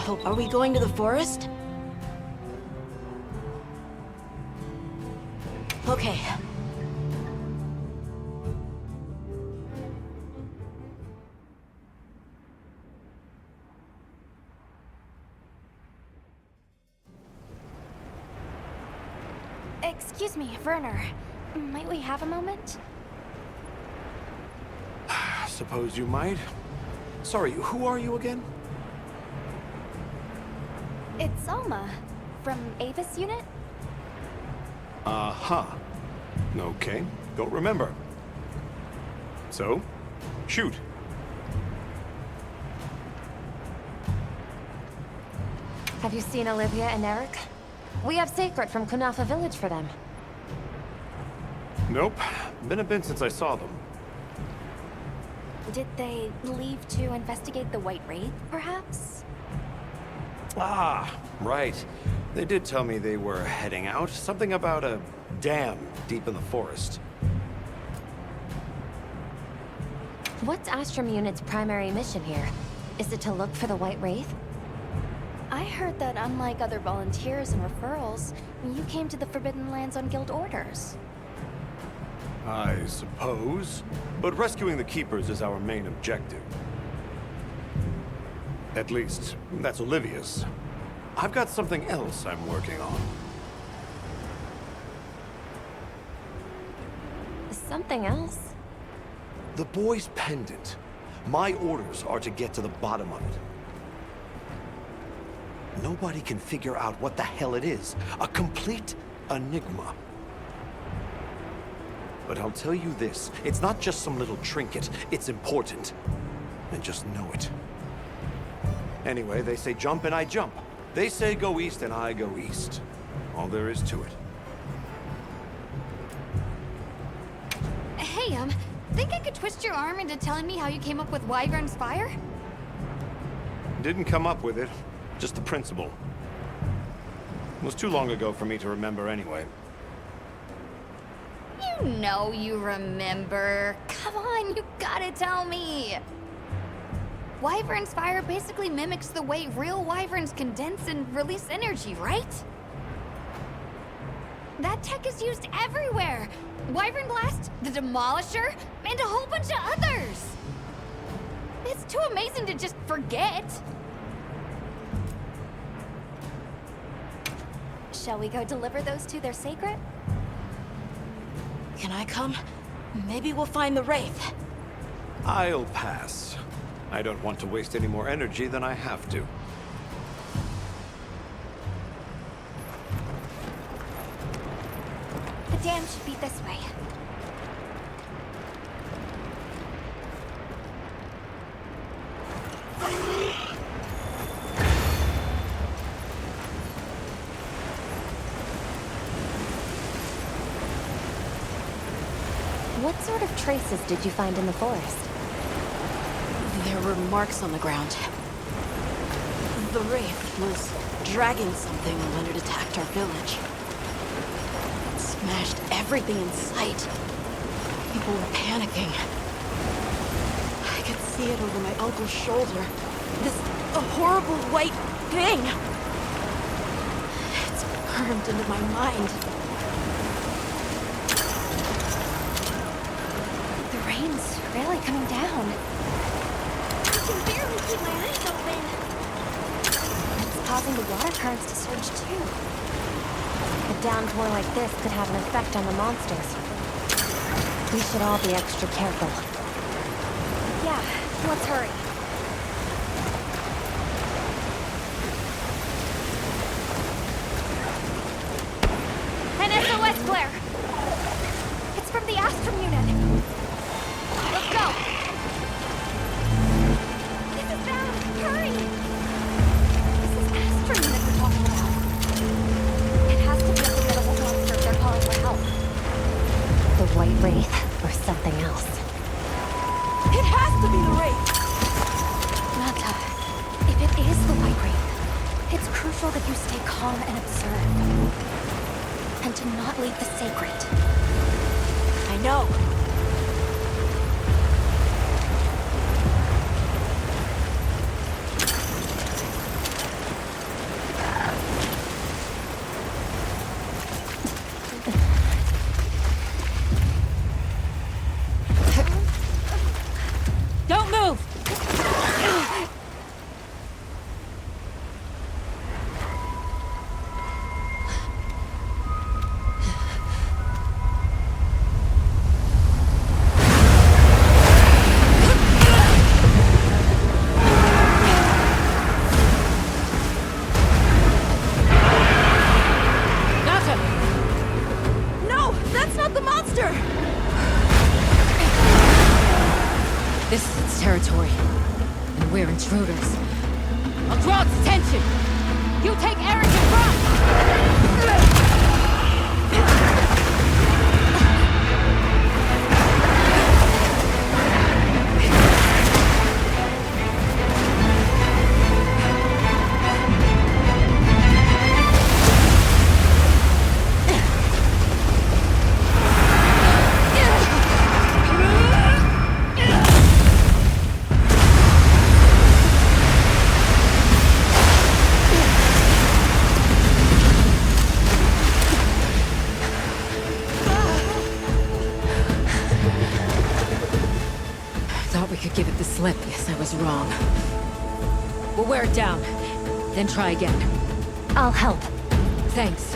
Oh, are we going to the forest? Okay. Excuse me, Werner. Might we have a moment? Suppose you might. Sorry, who are you again? It's Alma, from Avis Unit. Uh-huh. Okay, don't remember. So, shoot. Have you seen Olivia and Eric? We have Sacred from Kunafa Village for them. Nope. Been a bit since I saw them. Did they leave to investigate the White Wraith, perhaps? Ah, right. They did tell me they were heading out. Something about a dam deep in the forest. What's Astrum Unit's primary mission here? Is it to look for the White Wraith? I heard that unlike other volunteers and referrals, you came to the Forbidden Lands on guild orders. I suppose. But rescuing the Keepers is our main objective. At least, that's Olivia's. I've got something else I'm working on. Something else? The boy's pendant. My orders are to get to the bottom of it. Nobody can figure out what the hell it is. A complete enigma. But I'll tell you this, it's not just some little trinket, it's important. And just know it. Anyway, they say jump and I jump. They say go east and I go east. All there is to it. Hey, think I could twist your arm into telling me how you came up with Wyvern's Fire? Didn't come up with it, just the principle. It was too long ago for me to remember anyway. You know you remember. Come on, you gotta tell me. Wyvern's Fire basically mimics the way real wyverns condense and release energy, right? That tech is used everywhere. Wyvern Blast, the Demolisher, and a whole bunch of others. It's too amazing to just forget. Shall we go deliver those to their sacred? Can I come? Maybe we'll find the Wraith. I'll pass. I don't want to waste any more energy than I have to. The dam should be this way. What sort of traces did you find in the forest? There were marks on the ground. The Wraith was dragging something when it attacked our village. It smashed everything in sight. People were panicking. I could see it over my uncle's shoulder. This horrible white thing. It's burned into my mind. The rain's really coming down. I can barely keep my eyes open. It's causing the water currents to surge too. A downpour like this could have an effect on the monsters. We should all be extra careful. Yeah, let's hurry. An SOS flare! It's from the Astrum Unit. Let's go! This is bad. Hurry! This is Astrum Unit we're talking about. It has to be a formidable monster if they're calling for help. The White Wraith or something else. It has to be the Wraith! Nata, if it is the White Wraith, it's crucial that you stay calm and observe. And to not leave the sacred. I know. Don't move! This is its territory, and we're intruders. I'll draw its attention! You take Eric in front! Give it the slip. Yes, I was wrong. We'll wear it down, then try again. I'll help. Thanks.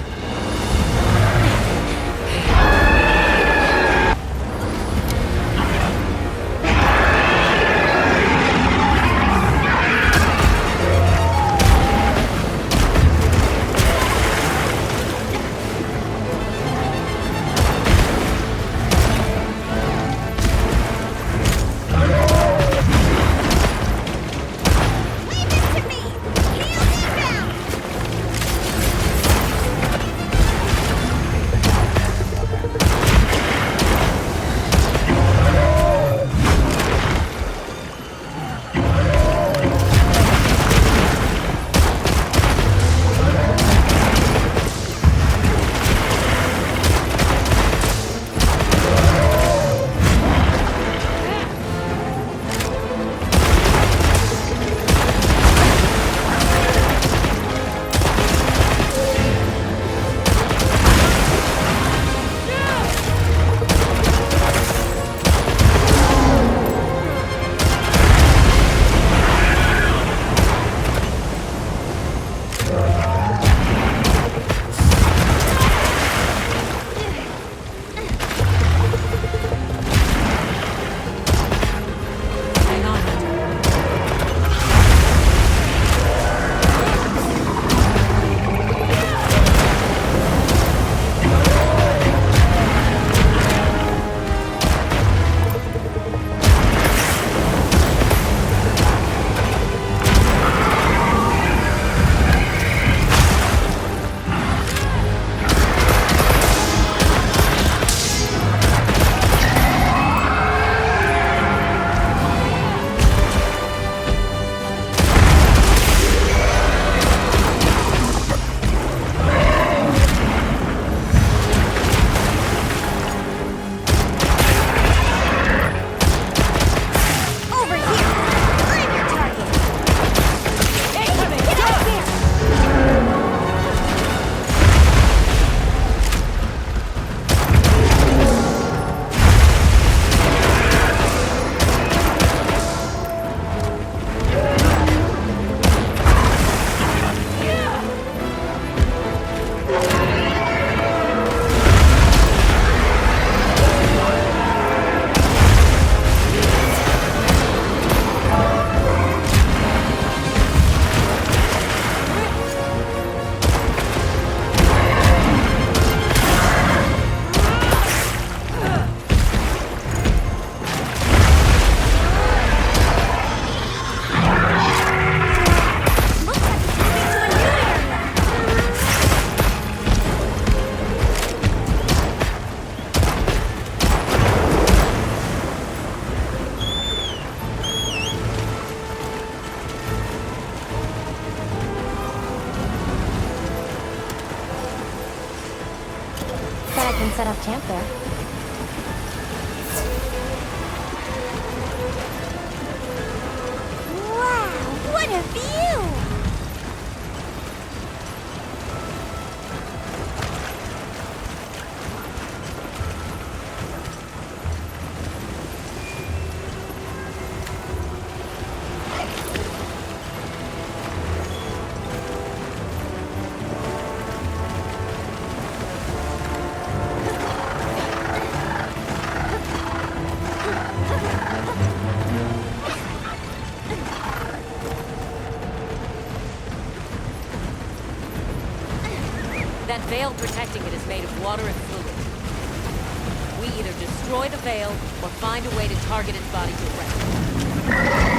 Set up camp there. Wow, what a view! That veil protecting it is made of water and fluid. We either destroy the veil, or find a way to target its body directly.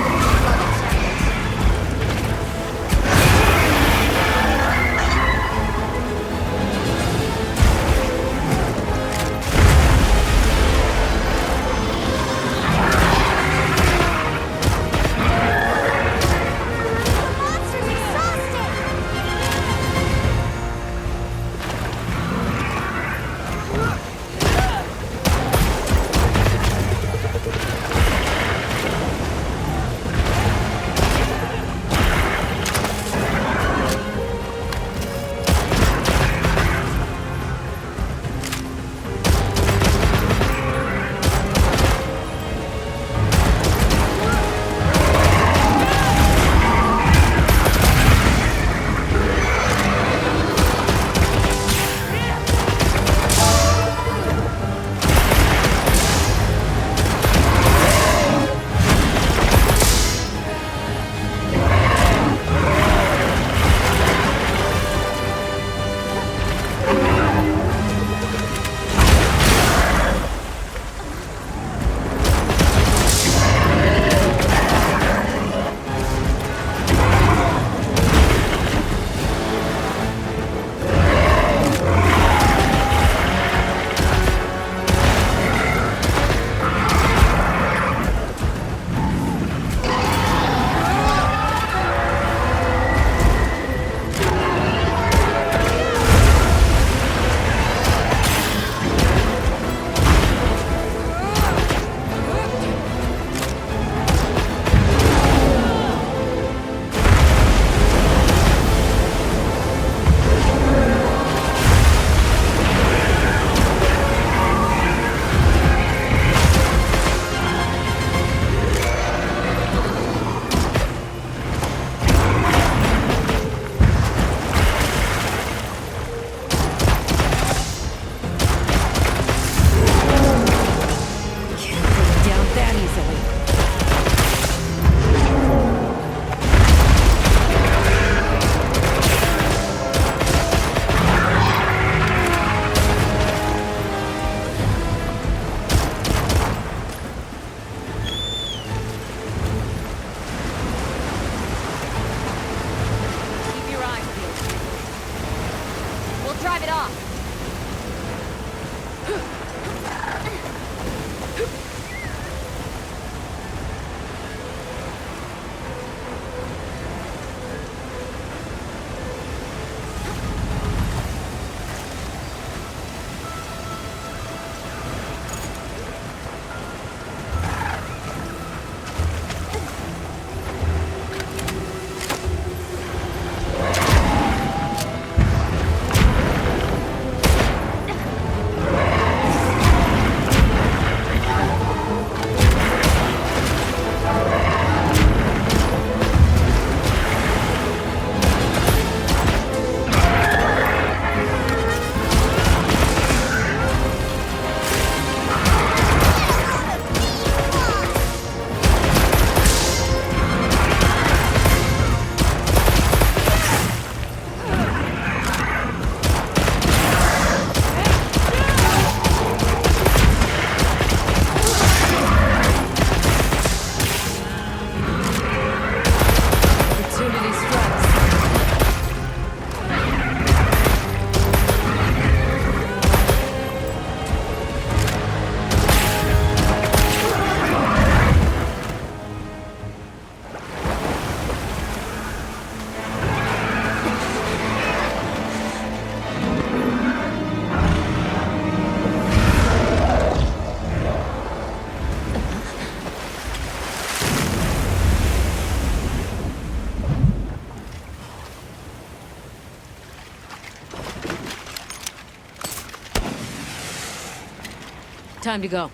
Time to go.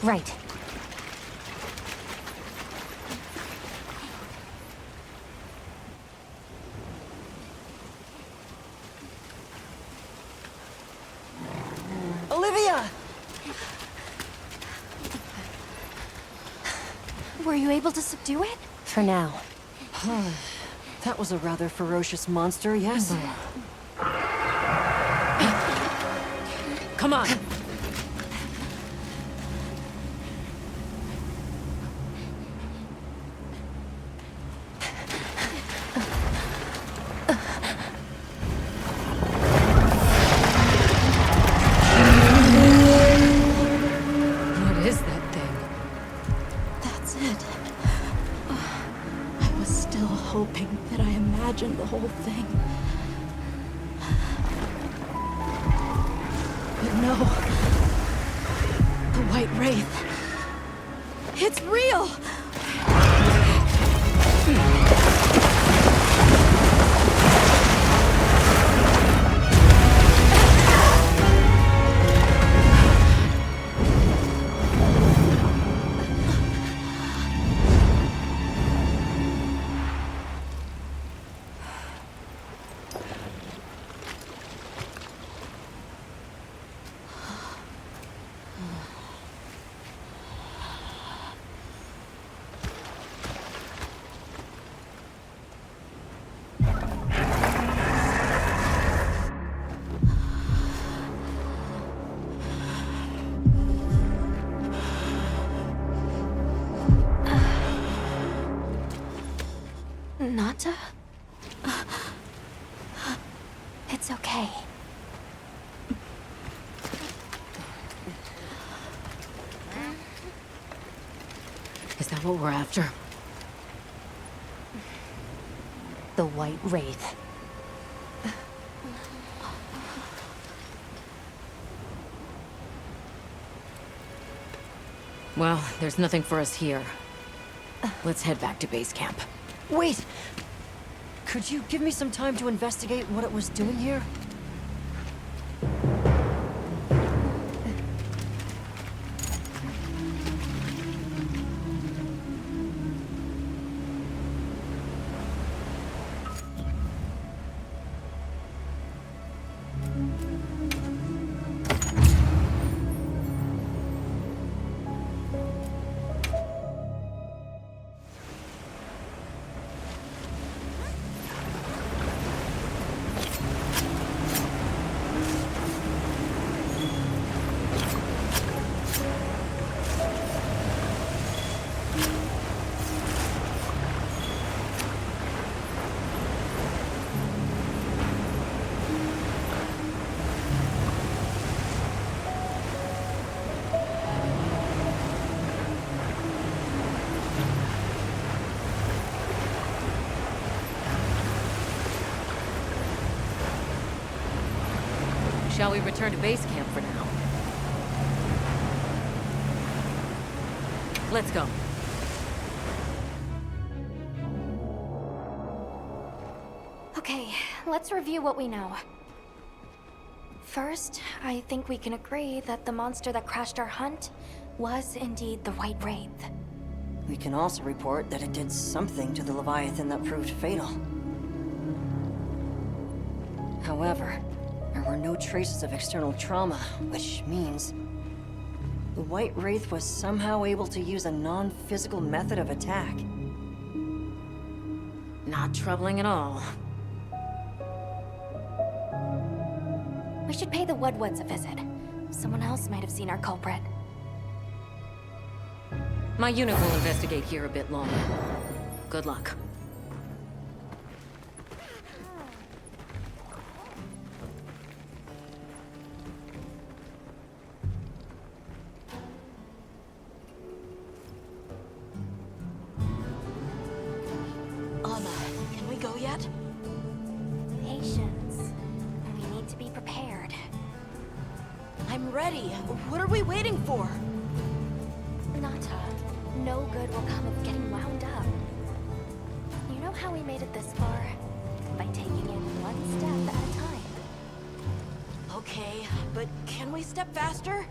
Right. Olivia! Were you able to subdue it? For now. That was a rather ferocious monster, yes? Come on. What is that thing? That's it. I was still hoping that I imagined the whole thing. But no. The White Wraith. It's real! Nata? It's okay. Is that what we're after? The White Wraith. Well, there's nothing for us here. Let's head back to base camp. Wait! Could you give me some time to investigate what it was doing here? Shall we return to base camp for now? Let's go. Okay, let's review what we know. First, I think we can agree that the monster that crashed our hunt was indeed the White Wraith. We can also report that it did something to the Leviathan that proved fatal. However, there were no traces of external trauma, which means the White Wraith was somehow able to use a non-physical method of attack. Not troubling at all. We should pay the Woodwoods a visit. Someone else might have seen our culprit. My unit will investigate here a bit longer. Good luck. Can we go yet? Patience. We need to be prepared. I'm ready. What are we waiting for? Nata, no good will come of getting wound up. You know how we made it this far? By taking it one step at a time. Okay, but can we step faster?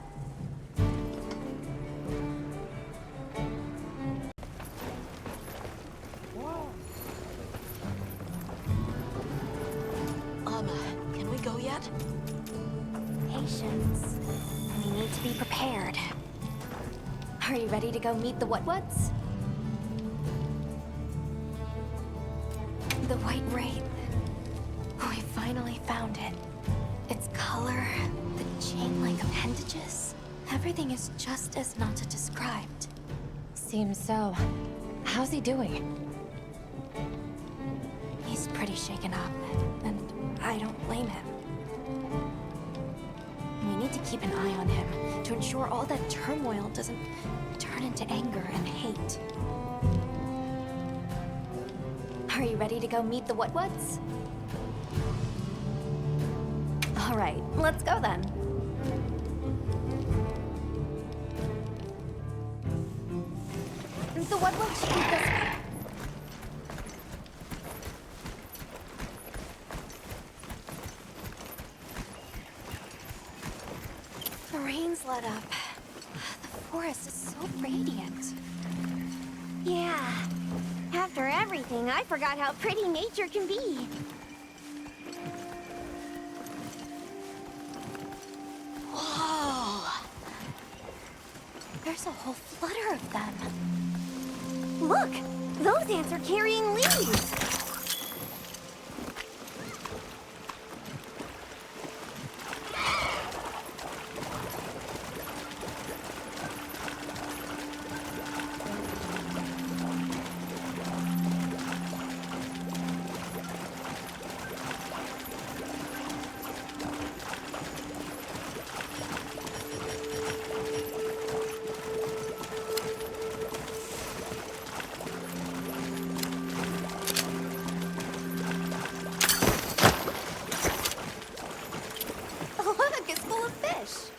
Can we go yet? Patience. We need to be prepared. Are you ready to go meet the Woodwoods? The White Wraith. We finally found it. Its color, the Chain-like appendages? Everything is just as Nata described. Seems so. How's he doing? He's pretty shaken up, and I don't blame him. We need to keep an eye on him to ensure all that turmoil doesn't turn into anger and hate. Are you ready to go meet the What-Whats? All right, let's go then. The What-What should be this way. The rain's let up. The forest is so radiant. Yeah. After everything, I forgot how pretty nature can be. Whoa! There's a whole flutter of them. Look! Those ants are carrying leaves! Look, it's full of fish.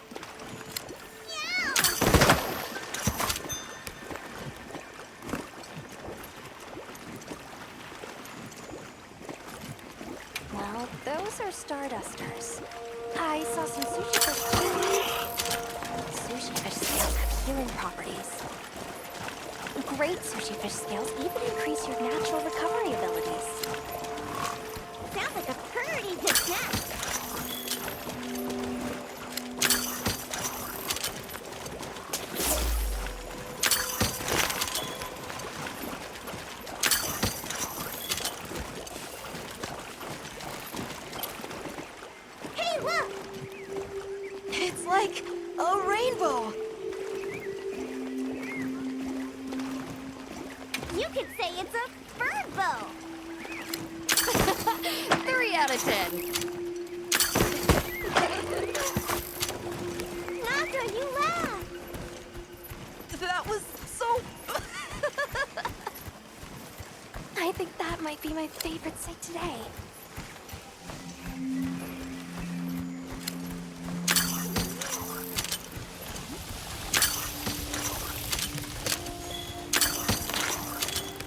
Well, those are Stardusters. I saw some sushi fish too. Sushi fish scales have healing properties. Great sushi fish scales even increase your natural recovery abilities. Sounds like a pretty good snack. Hey, look! It's like a rainbow! You could say it's a bird bow! 3 out of 10. Naka, you laughed! That was so... I think that might be my favorite sight today.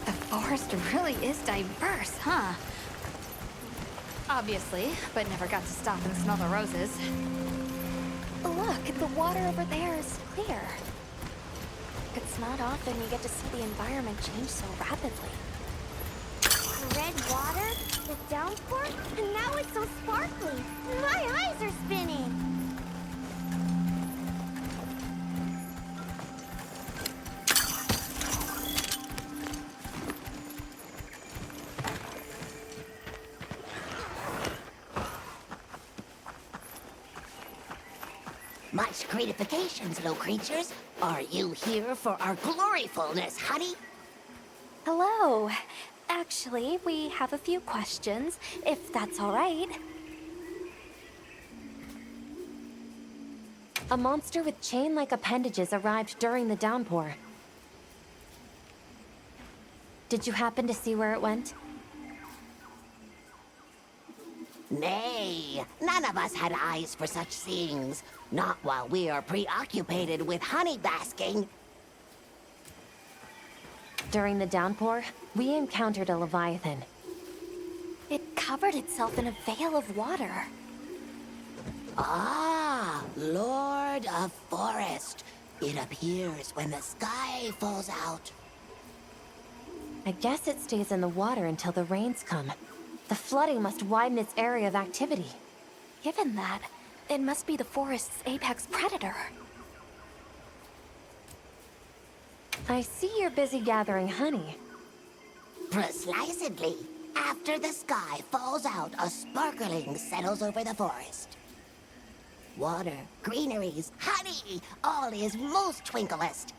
The forest really is diverse, huh? Obviously, but never got to stop and smell the roses. Look, the water over there is clear. It's not often you get to see the environment change so rapidly. Red water, the downpour, and now it's so sparkly. My eyes are spinning. Much gratifications, little creatures. Are you here for our gloryfulness, honey? Hello. Actually, we have a few questions, if that's all right. A monster with chain-like appendages arrived during the downpour. Did you happen to see where it went? Nay, none of us had eyes for such things. Not while we are preoccupied with honey basking. During the downpour, we encountered a leviathan. It covered itself in a veil of water. Ah, Lord of Forest. It appears when the sky falls out. I guess it stays in the water until the rains come. The flooding must widen its area of activity. Given that, it must be the forest's apex predator. I see you're busy gathering honey. Precisely. After the sky falls out, a sparkling settles over the forest. water, greeneries, honey, all is most twinklest.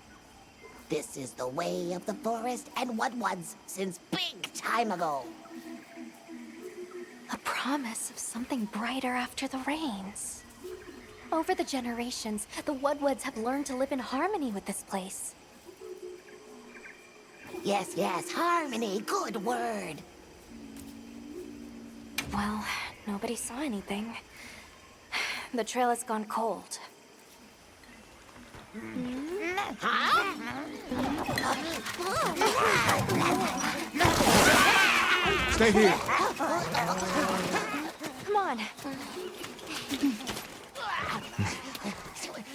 This is the way of the forest and Wudwuds since big time ago. A promise of something brighter after the rains. Over the generations, the Wudwuds have learned to live in harmony with this place. Yes, yes, harmony, good word. Well, nobody saw anything. The trail has gone cold. Stay here. Come on.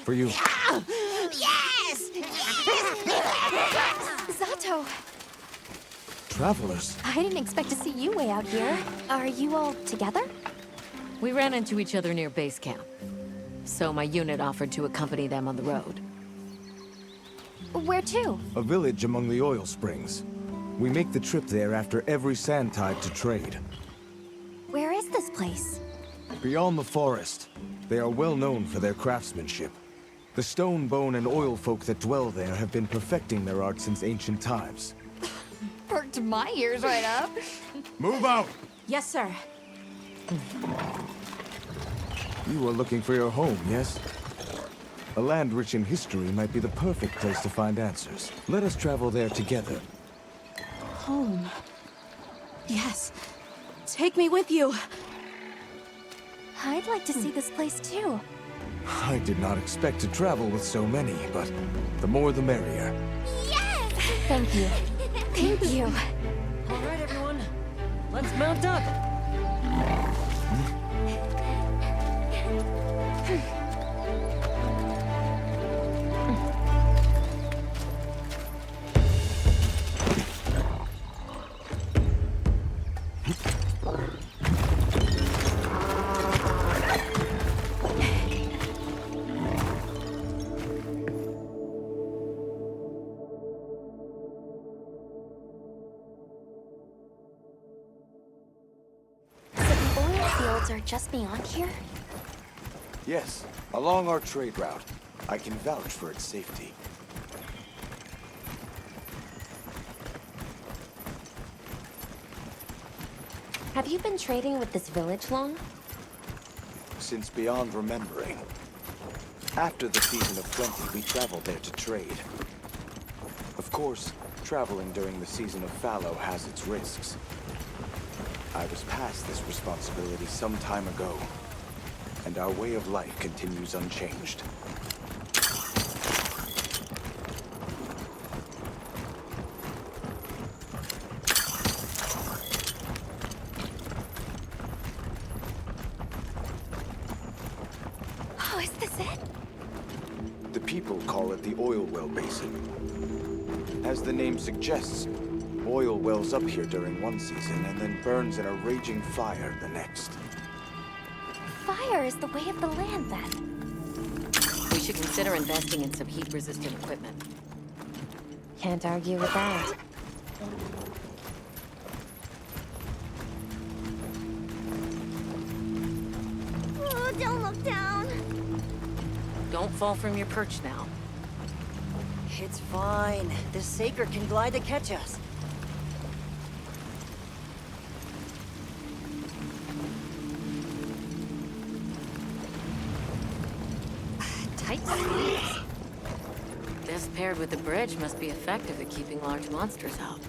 For you. Yes! Zato! Travelers. I didn't expect to see you way out here. Are you all together? We ran into each other near base camp. So my unit offered to accompany them on the road. Where to? A village among the oil springs. We make the trip there after every sand tide to trade. Where is this place? Beyond the forest, they are well known for their craftsmanship. The stone, bone, and oil folk that dwell there have been perfecting their art since ancient times. Perked my ears right up. Move out! Yes, sir. You are looking for your home, yes? A land rich in history might be the perfect place to find answers. Let us travel there together. Home. Yes. Take me with you. I'd like to see this place too. I did not expect to travel with so many, but the more the merrier. Yes! Thank you. Thank you. All right, everyone. Let's mount up. Are just beyond here? Yes, along our trade route. I can vouch for its safety. Have you been trading with this village long? Since beyond remembering. After the season of plenty, we traveled there to trade. Of course, traveling during the season of fallow has its risks. I was past this responsibility some time ago, and our way of life continues unchanged. Oh, is this it? The people call it the Oil Well Basin. As the name suggests, oil wells up here during one season and then burns in a raging fire the next. Fire is the way of the land, then. We should consider investing in some heat-resistant equipment. Can't argue with that. Oh, don't look down. Don't fall from your perch now. It's fine. This Saker can glide to catch us. Tight squeeze. This paired with the bridge must be effective at keeping large monsters out.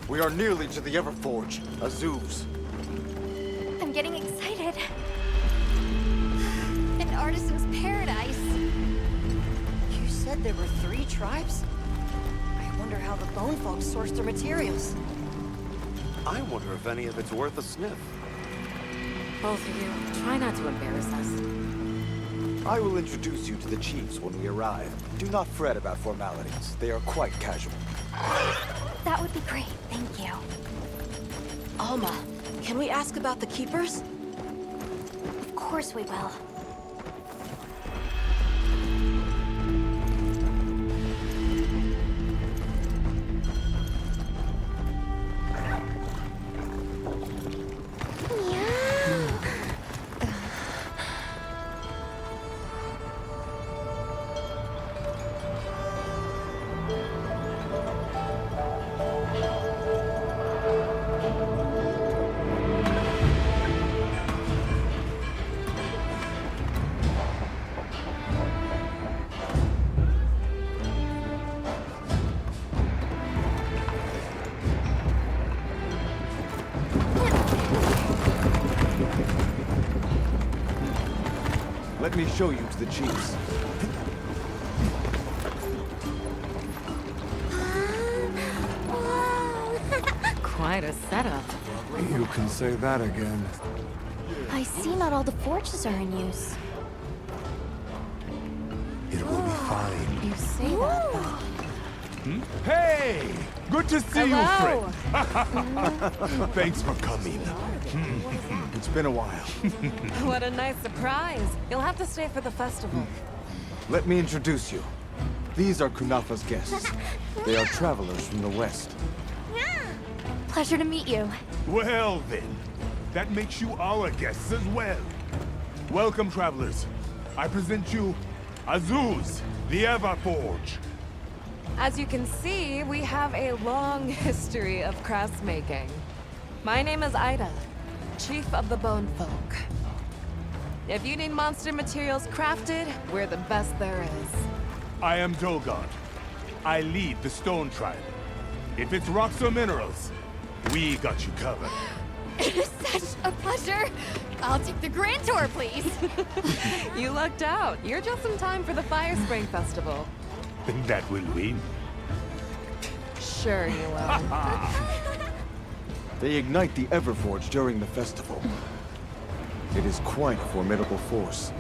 We are nearly to the Everforge, Azuv's. I'm getting excited. An artisan's paradise. You said there were 3 tribes? I wonder how the bone folks source their materials. I wonder if any of it's worth a sniff. Both of you, try not to embarrass us. I will introduce you to the chiefs when we arrive. Do not fret about formalities. They are quite casual. That would be great, thank you. Alma, can we ask about the keepers? Of course we will. Let me show you to the chiefs. Quite a setup. You can say that again. I see not all the forges are in use. It will be fine. You say that, though. Hey! Good to see you, friend. Thanks for coming. It's been a while. What a nice surprise. You'll have to stay for the festival. Let me introduce you. These are Kunafa's guests. They are travelers from the west. Pleasure to meet you. Well then, that makes you our guests as well. Welcome, travelers. I present you Azuz, the Everforge. As you can see, we have a long history of craftsmaking. My name is Ida, Chief of the Bone Folk. If you need monster materials crafted, we're the best there is. I am Dolgod. I lead the Stone Tribe. If it's rocks or minerals, we got you covered. It is such a pleasure. I'll take the grand tour, please. You lucked out. You're just in time for the Fire Spring Festival. That will win. Sure you will. They ignite the Everforge during the festival. It is quite a formidable force.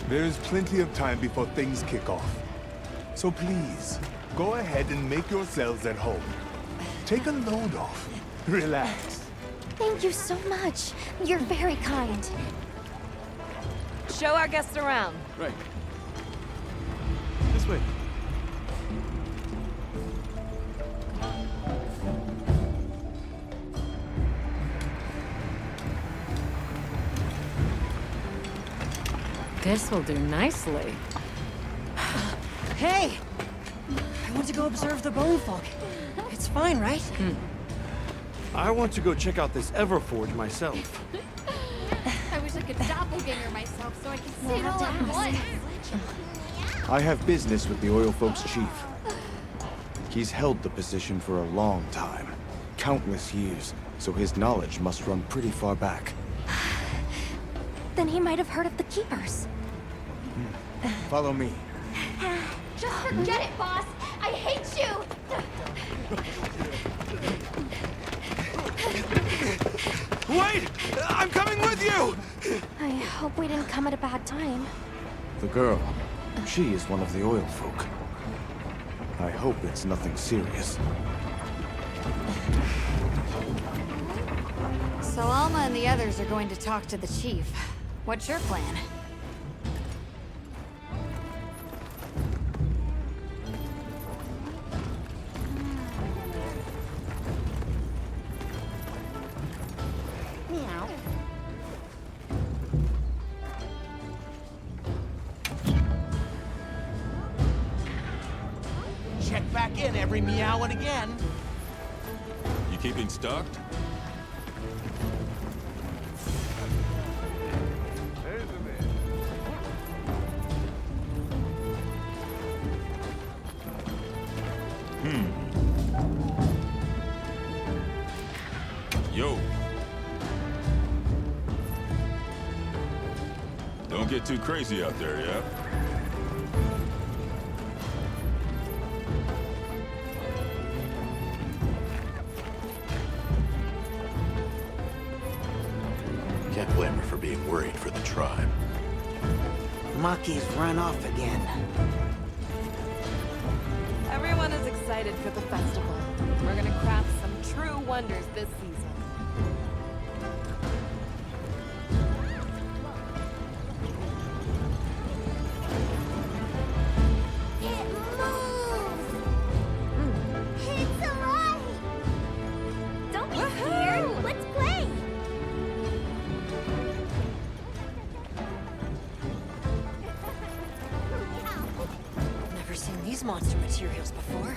There is plenty of time before things kick off. So please, go ahead and make yourselves at home. Take a load off. Relax. Thank you so much. You're very kind. Show our guests around. Right. This way. This will do nicely. Hey! I want to go observe the bone folk. It's fine, right? I want to go check out this Everforge myself. I wish I could doppelganger myself so I could see it all at once. I have business with the Oil Folks' chief. He's held the position for a long time. Countless years, so his knowledge must run pretty far back. Then he might have heard of the Keepers. Follow me. Just forget it, boss. I hate you. Wait! I'm coming with you! I hope we didn't come at a bad time. The girl, she is one of the Oil Folk. I hope it's nothing serious. So Alma and the others are going to talk to the chief. What's your plan? Meow. Check back in every meow and again. You keeping stocked? Yo. Don't get too crazy out there, yeah? Can't blame her for being worried for the tribe. Maki's run off again. Everyone is excited for the festival. We're gonna craft some true wonders this season. It moves! It's alive! Don't be scared! Let's play! Never seen these monster materials before.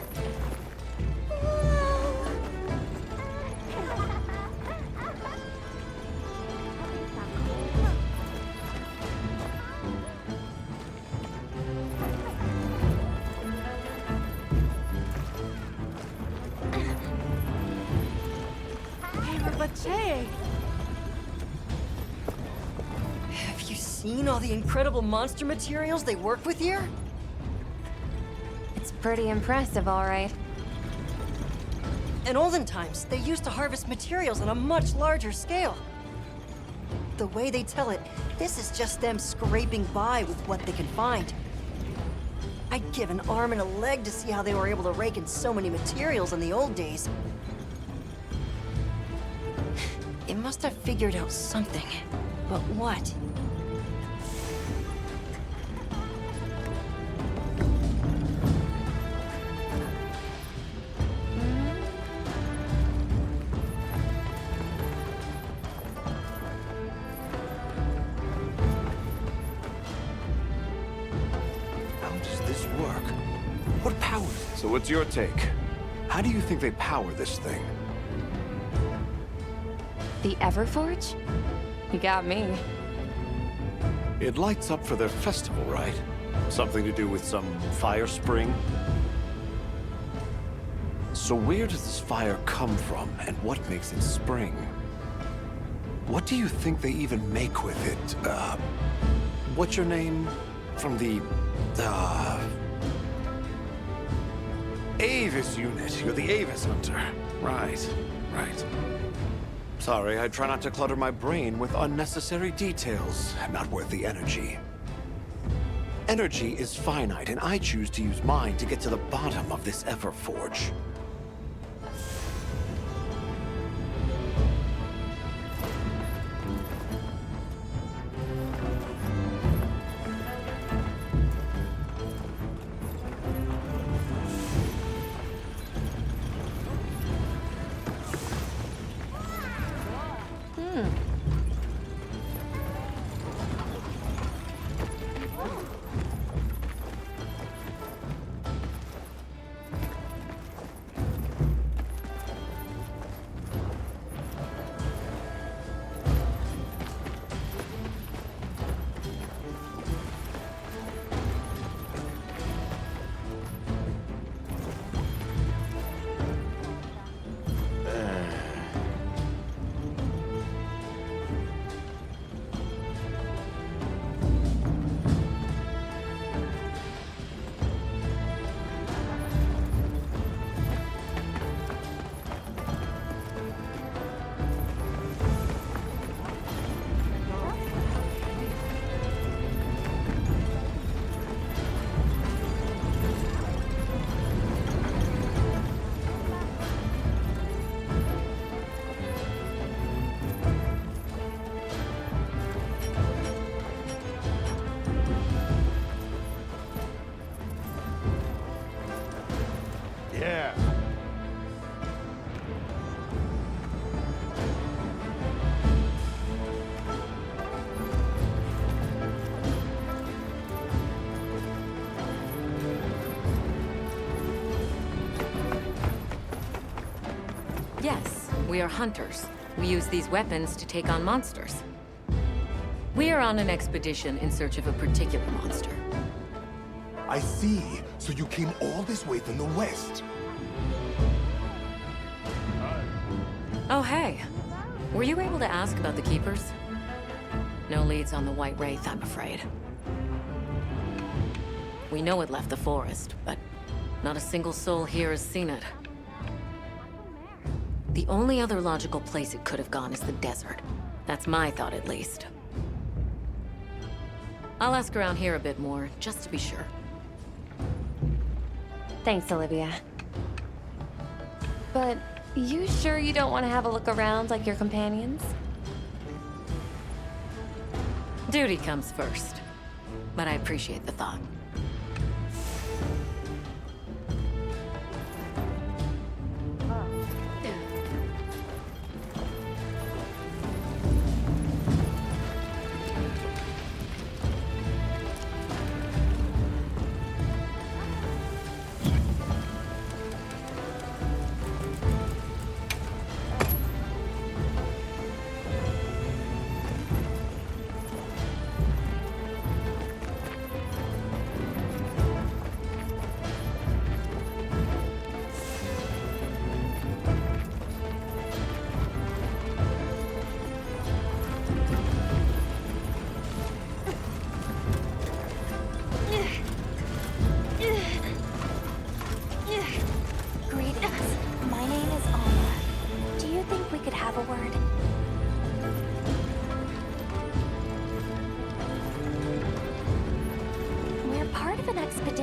seen all the incredible monster materials they work with here? It's pretty impressive, all right. In olden times, they used to harvest materials on a much larger scale. The way they tell it, this is just them scraping by with what they can find. I'd give an arm and a leg to see how they were able to rake in so many materials in the old days. It must have figured out something. But what? What powers it? So what's your take? How do you think they power this thing? The Everforge? You got me. It lights up for their festival, right? Something to do with some fire spring? So where does this fire come from, and what makes it spring? What do you think they even make with it? What's your name? From the, Avis unit. You're the Avis hunter. Right, right. Sorry, I try not to clutter my brain with unnecessary details. Not worth the energy. Energy is finite, and I choose to use mine to get to the bottom of this Everforge. Yeah. Yes, we are hunters. We use these weapons to take on monsters. We are on an expedition in search of a particular monster. I see. So you came all this way from the west. Oh, hey. Were you able to ask about the Keepers? No leads on the White Wraith, I'm afraid. We know it left the forest, but not a single soul here has seen it. The only other logical place it could have gone is the desert. That's my thought, at least. I'll ask around here a bit more, just to be sure. Thanks, Olivia. But you sure you don't want to have a look around like your companions? Duty comes first, but I appreciate the thought.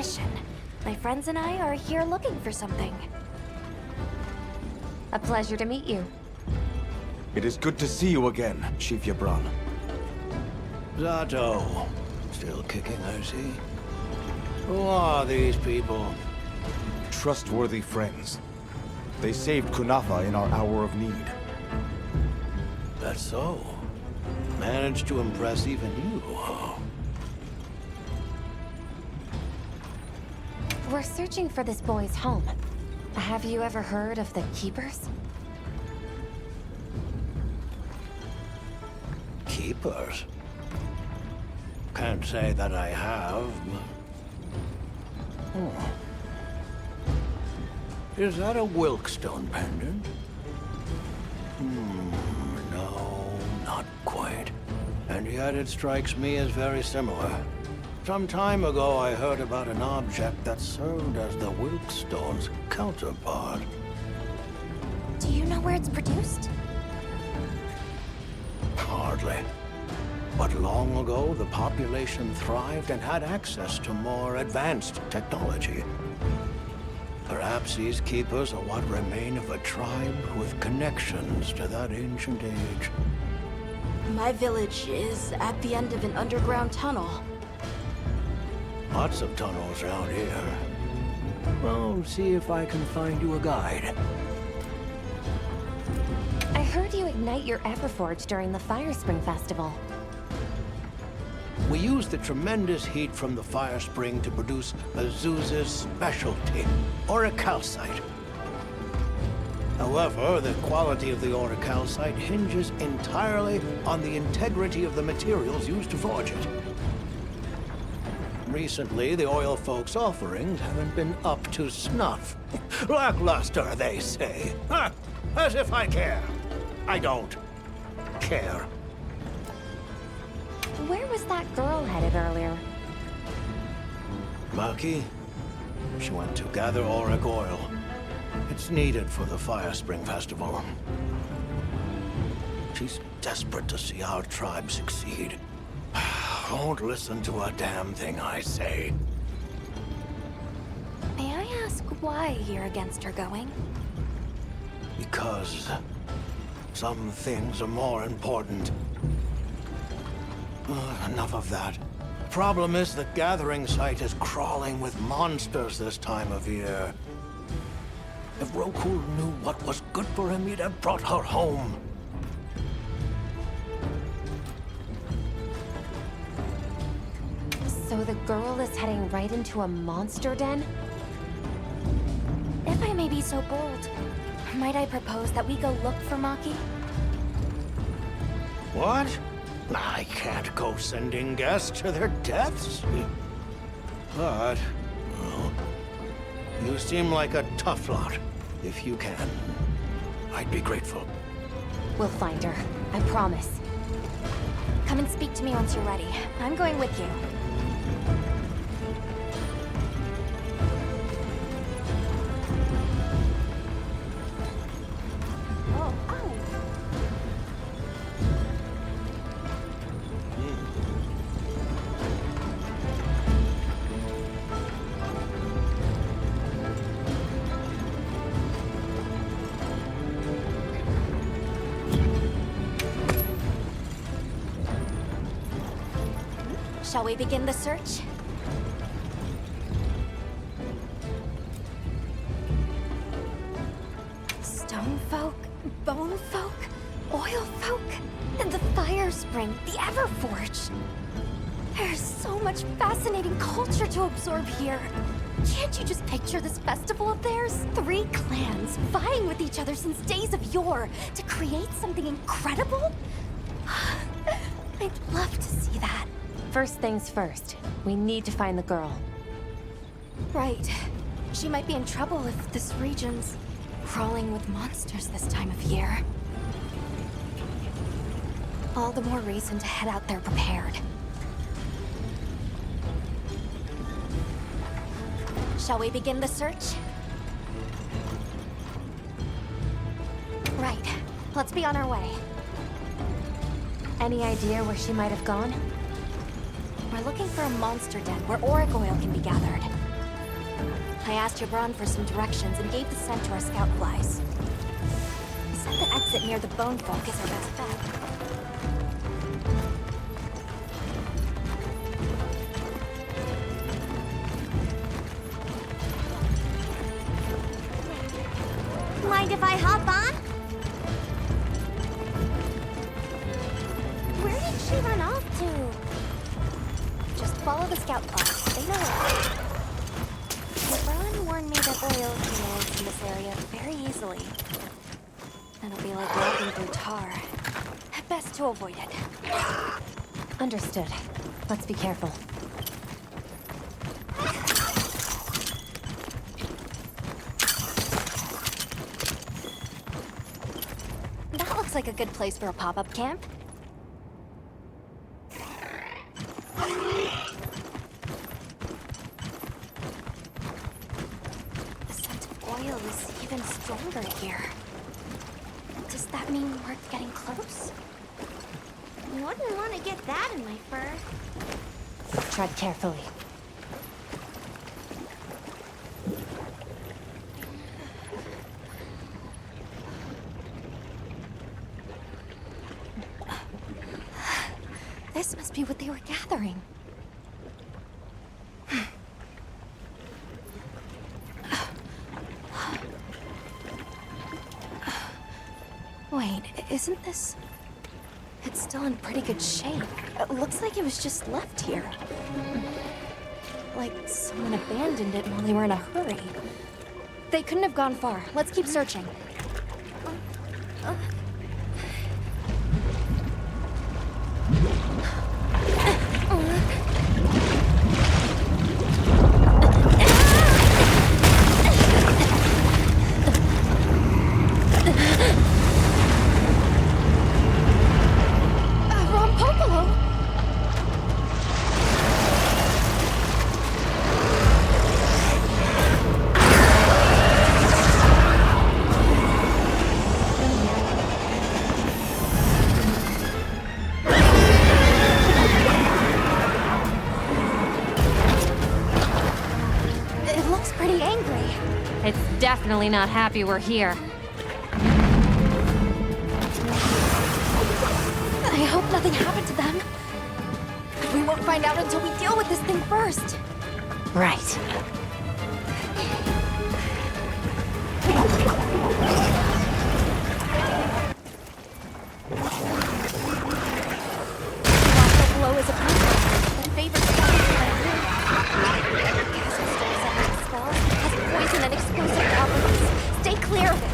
mission. My friends and I are here looking for something. A pleasure to meet you. It is good to see you again, Chief Yabran. Zato. Still kicking, I see. Who are these people? Trustworthy friends. They saved Kunafa in our hour of need. That's so. Managed to impress even you, huh? We're searching for this boy's home. Have you ever heard of the Keepers? Keepers? Can't say that I have, but... Oh. Is that a Wilkstone pendant? No, not quite. And yet it strikes me as very similar. Some time ago I heard about an object that served as the Wilkstone's counterpart. Do you know where it's produced? Hardly. But long ago, the population thrived and had access to more advanced technology. Perhaps these keepers are what remain of a tribe with connections to that ancient age. My village is at the end of an underground tunnel. Lots of tunnels around here. Well, see if I can find you a guide. I heard you ignite your Everforge during the Fire Spring Festival. We use the tremendous heat from the fire spring to produce Azuz's specialty, auricalcite. However, the quality of the auricalcite hinges entirely on the integrity of the materials used to forge it. Recently, the oil folks' offerings haven't been up to snuff. Lackluster, they say. Ha! As if I care. I don't care. Where was that girl headed earlier? Maki? She went to gather auric oil. It's needed for the Fire Spring Festival. She's desperate to see our tribe succeed. Won't listen to a damn thing I say. May I ask why you're against her going? Because some things are more important. Enough of that. Problem is the gathering site is crawling with monsters this time of year. If Roku knew what was good for him, he'd have brought her home. So the girl is heading right into a monster den? If I may be so bold, might I propose that we go look for Maki? What? I can't go sending guests to their deaths. But, well, you seem like a tough lot. If you can, I'd be grateful. We'll find her. I promise. Come and speak to me once you're ready. I'm going with you. Shall we begin the search? Stone folk, bone folk, oil folk, and the fire spring, the Everforge. There's so much fascinating culture to absorb here. Can't you just picture this festival of theirs? 3 clans vying with each other since days of yore to create something incredible? I'd love to see that. First things first. We need to find the girl. Right. She might be in trouble if this region's crawling with monsters this time of year. All the more reason to head out there prepared. Shall we begin the search? Right. Let's be on our way. Any idea where she might have gone? We're looking for a monster den where auric oil can be gathered. I asked Jabron for some directions and gave the scent to our scout flies. He said the exit near the bone folk is our best bet. Mind if I hop on? Where did she run off to? Just follow the scout flies. They know it. Jabron warned me that oil accumulates in this area very easily. It'll be like walking through tar. Best to avoid it. Understood. Let's be careful. That looks like a good place for a pop-up camp. The scent of oil is even stronger here. Does that mean we're getting close? Wouldn't want to get that in my fur. Tread carefully. This must be what they were gathering. Wait, isn't this... It's still in pretty good shape. It looks like it was just left here. Like someone abandoned it while they were in a hurry. They couldn't have gone far. Let's keep searching. Rompopolo! It looks pretty angry. It's definitely not happy we're here. I hope nothing happened to them. We won't find out until we deal with this thing first. Right. Rompopolo is a plant that favors gas crystals that make spells, has poison and explosive properties. Stay clear of it.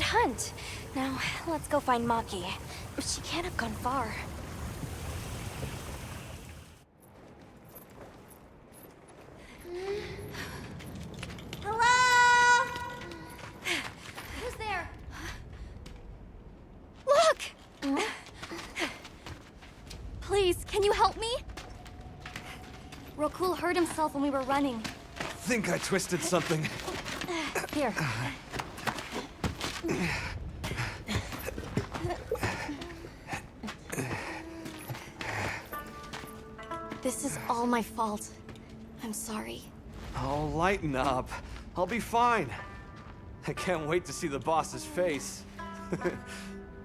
hunt. Now, let's go find Maki. She can't have gone far. Hello? Who's there? Look! Please, can you help me? Rokul hurt himself when we were running. Think I twisted something. Here. This is all my fault. I'm sorry. Oh, lighten up. I'll be fine. I can't wait to see the boss's face.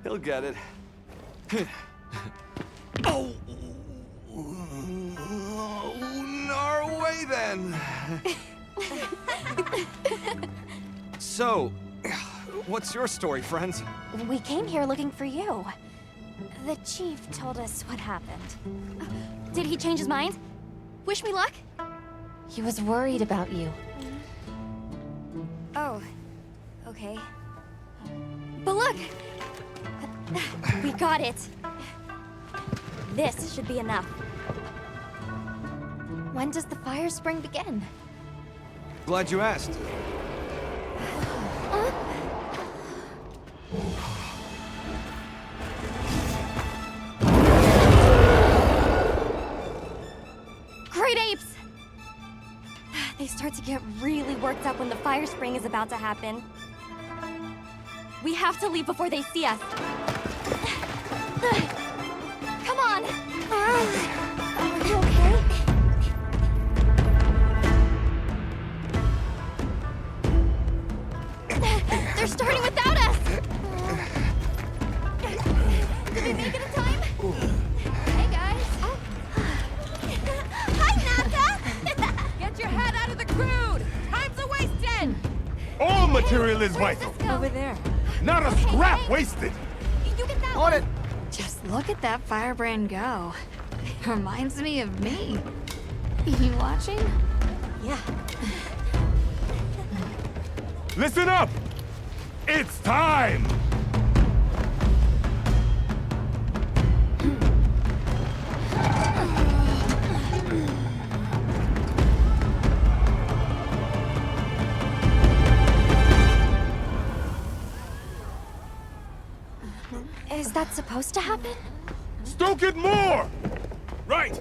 He'll get it. Oh! Our way then! So, what's your story, friends? We came here looking for you. The chief told us what happened. Did he change his mind? Wish me luck? He was worried about you. Oh, okay. But look! We got it. This should be enough. When does the fire spring begin? Glad you asked. Great apes! They start to get really worked up when the fire spring is about to happen. We have to leave before they see us. Come on! Are you okay? They're starting without us! Did we make it in time? Hey, guys! Hi, Nata! Get your head out of the crude! Time's a wasted! All material is vital. Over there. Not a scrap wasted. You get that On it! Just look at that firebrand go. Reminds me of me. You watching? Yeah. Listen up! It's time! Is that supposed to happen? Stoke it more! Right!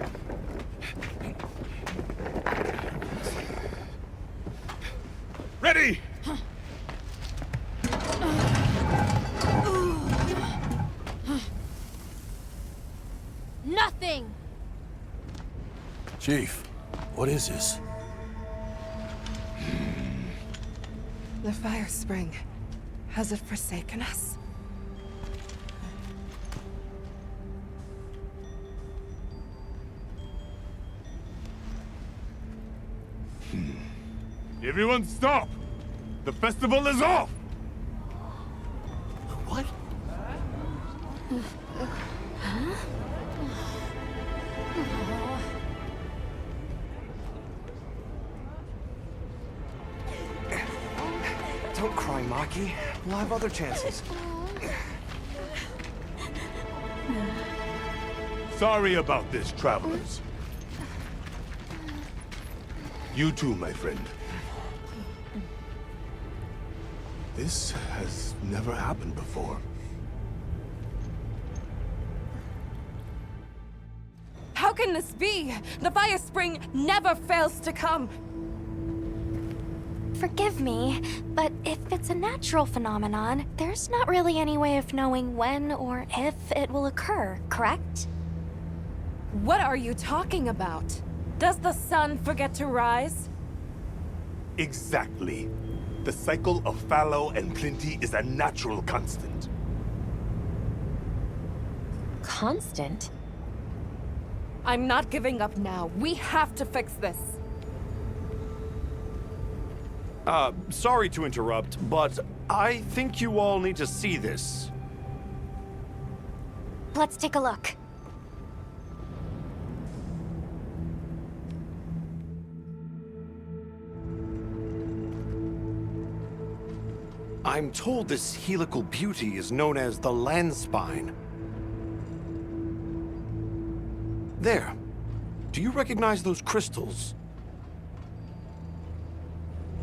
Ready! Nothing! Chief, what is this? The fire spring. Has it forsaken us? Everyone stop! The festival is off! What? Don't cry, Maki. We'll have other chances. Sorry about this, travelers. You too, my friend. This has never happened before. How can this be? The fire spring never fails to come. Forgive me, but if it's a natural phenomenon, there's not really any way of knowing when or if it will occur, correct? What are you talking about? Does the sun forget to rise? Exactly. The cycle of fallow and plenty is a natural constant. Constant? I'm not giving up now. We have to fix this. Sorry to interrupt, but I think you all need to see this. Let's take a look. I'm told this helical beauty is known as the land spine. There. Do you recognize those crystals?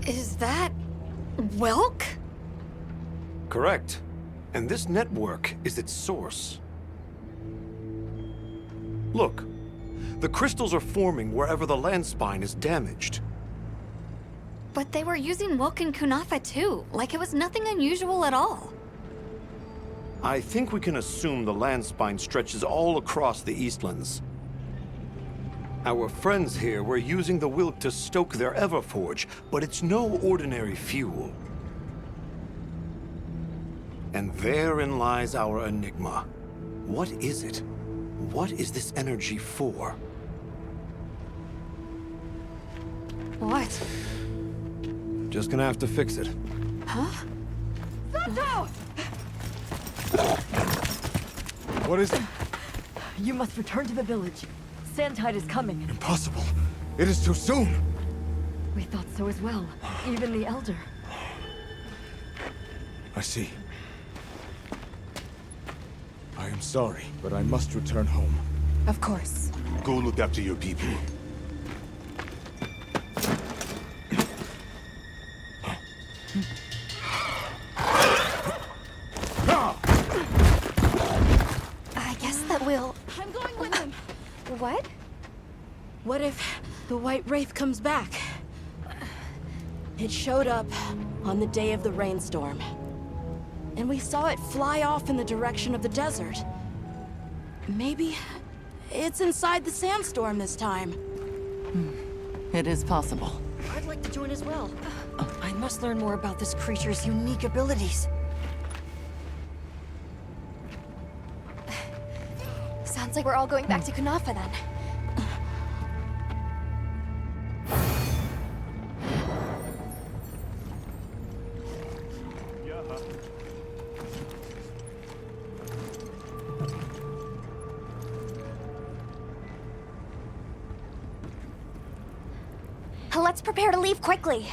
Is that... Welk? Correct. And this network is its source. Look. The crystals are forming wherever the land spine is damaged. But they were using Welk and Kunafa too, like it was nothing unusual at all. I think we can assume the land spine stretches all across the Eastlands. Our friends here were using the Wilk to stoke their Everforge, but it's no ordinary fuel. And therein lies our enigma. What is it? What is this energy for? What? Just gonna have to fix it. Huh? Sato! What is it? You must return to the village. Sandtide is coming. Impossible. It is too soon. We thought so as well. Even the Elder. I see. I am sorry, but I must return home. Of course. Go look after your people. I guess that we'll... I'm going with him. What? What if the White Wraith comes back? It showed up on the day of the rainstorm. And we saw it fly off in the direction of the desert. Maybe it's inside the sandstorm this time. It is possible. I'd like to join as well. I must learn more about this creature's unique abilities. Sounds like we're all going back to Kunafa then. Let's prepare to leave quickly.